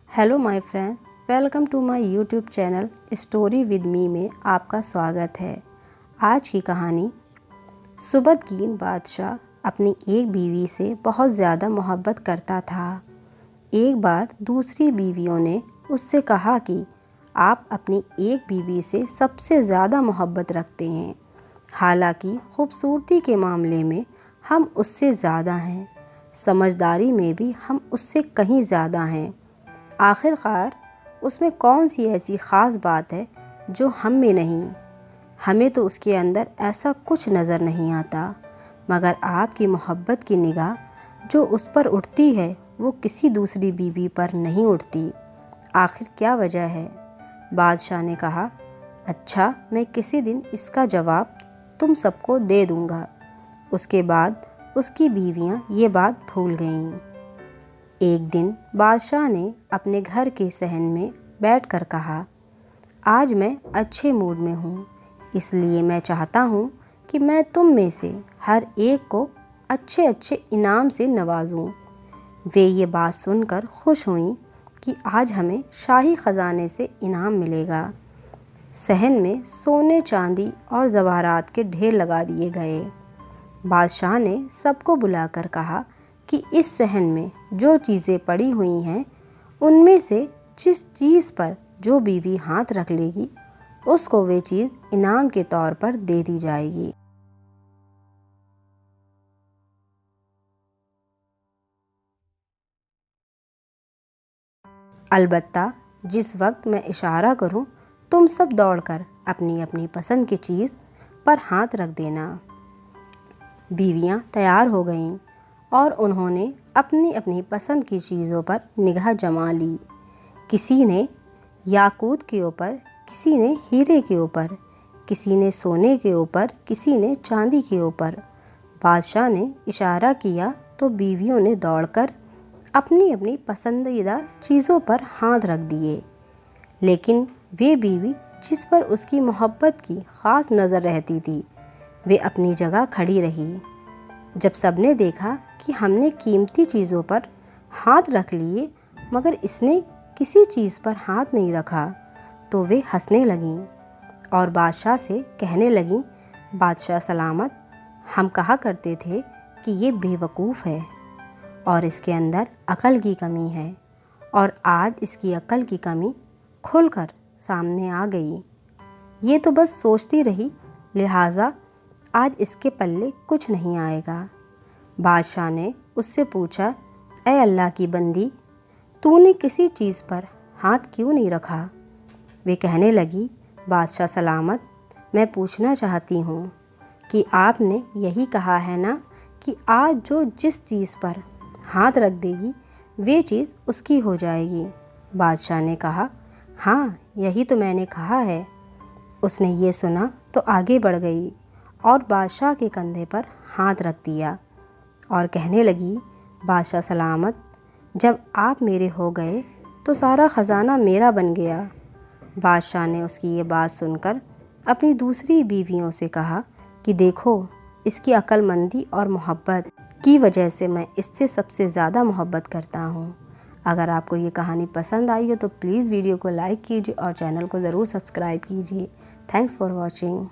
Hello my friend, welcome to my YouTube channel story with me में आपका स्वागत है। आज की कहानी। सुबदगीन बादशाह अपनी एक बीवी से बहुत ज़्यादा मोहब्बत करता था। एक बार दूसरी बीवियों ने उससे कहा कि आप अपनी एक बीवी से सबसे ज़्यादा मोहब्बत रखते हैं, हालांकि खूबसूरती के मामले में हम उससे ज़्यादा हैं, समझदारी में भी हम उससे कहीं ज़्यादा हैं। आखिरकार उसमें कौन सी ऐसी ख़ास बात है जो हम में नहीं? हमें तो उसके अंदर ऐसा कुछ नज़र नहीं आता, मगर आपकी मोहब्बत की निगाह जो उस पर उठती है वो किसी दूसरी बीवी पर नहीं उठती। आखिर क्या वजह है? बादशाह ने कहा, अच्छा, मैं किसी दिन इसका जवाब तुम सबको दे दूँगा। उसके बाद उसकी बीवियाँ ये बात भूल गईं। एक दिन बादशाह ने अपने घर के सहन में बैठकर कहा, आज मैं अच्छे मूड में हूँ, इसलिए मैं चाहता हूँ कि मैं तुम में से हर एक को अच्छे अच्छे इनाम से नवाजूँ। वे ये बात सुनकर खुश हुईं कि आज हमें शाही ख़जाने से इनाम मिलेगा। सहन में सोने, चांदी और ज़वारात के ढेर लगा दिए गए। बादशाह ने सबको बुलाकर कहा कि इस सहन में जो चीज़ें पड़ी हुई हैं, उनमें से जिस चीज़ पर जो बीवी हाथ रख लेगी उसको वे चीज़ इनाम के तौर पर दे दी जाएगी। अलबत्ता जिस वक्त मैं इशारा करूं, तुम सब दौड़कर अपनी अपनी पसंद की चीज़ पर हाथ रख देना। बीवियां तैयार हो गईं और उन्होंने अपनी अपनी पसंद की चीज़ों पर निगाह जमा ली। किसी ने याकूत के ऊपर, किसी ने हीरे के ऊपर, किसी ने सोने के ऊपर, किसी ने चांदी के ऊपर। बादशाह ने इशारा किया तो बीवियों ने दौड़कर अपनी अपनी पसंदीदा चीज़ों पर हाथ रख दिए। लेकिन वे बीवी जिस पर उसकी मोहब्बत की ख़ास नज़र रहती थी, वे अपनी जगह खड़ी रही। जब सबने देखा कि हमने कीमती चीज़ों पर हाथ रख लिए मगर इसने किसी चीज़ पर हाथ नहीं रखा, तो वे हंसने लगीं और बादशाह से कहने लगीं, बादशाह सलामत, हम कहा करते थे कि ये बेवकूफ़ है और इसके अंदर अकल की कमी है, और आज इसकी अकल की कमी खुलकर सामने आ गई। ये तो बस सोचती रही, लिहाजा आज इसके पल्ले कुछ नहीं आएगा। बादशाह ने उससे पूछा, ऐ अल्लाह की बंदी, तूने किसी चीज़ पर हाथ क्यों नहीं रखा? वे कहने लगी, बादशाह सलामत, मैं पूछना चाहती हूँ कि आपने यही कहा है ना कि आज जो जिस चीज़ पर हाथ रख देगी वे चीज़ उसकी हो जाएगी। बादशाह ने कहा, हाँ, यही तो मैंने कहा है। उसने ये सुना तो आगे बढ़ गई और बादशाह के कंधे पर हाथ रख दिया और कहने लगी, बादशाह सलामत, जब आप मेरे हो गए तो सारा ख़जाना मेरा बन गया। बादशाह ने उसकी ये बात सुनकर अपनी दूसरी बीवियों से कहा कि देखो, इसकी अक्लमंदी और मोहब्बत की वजह से मैं इससे सबसे ज़्यादा मोहब्बत करता हूँ। अगर आपको ये कहानी पसंद आई हो तो प्लीज़ वीडियो को लाइक कीजिए और चैनल को ज़रूर सब्सक्राइब कीजिए। Thanks for watching.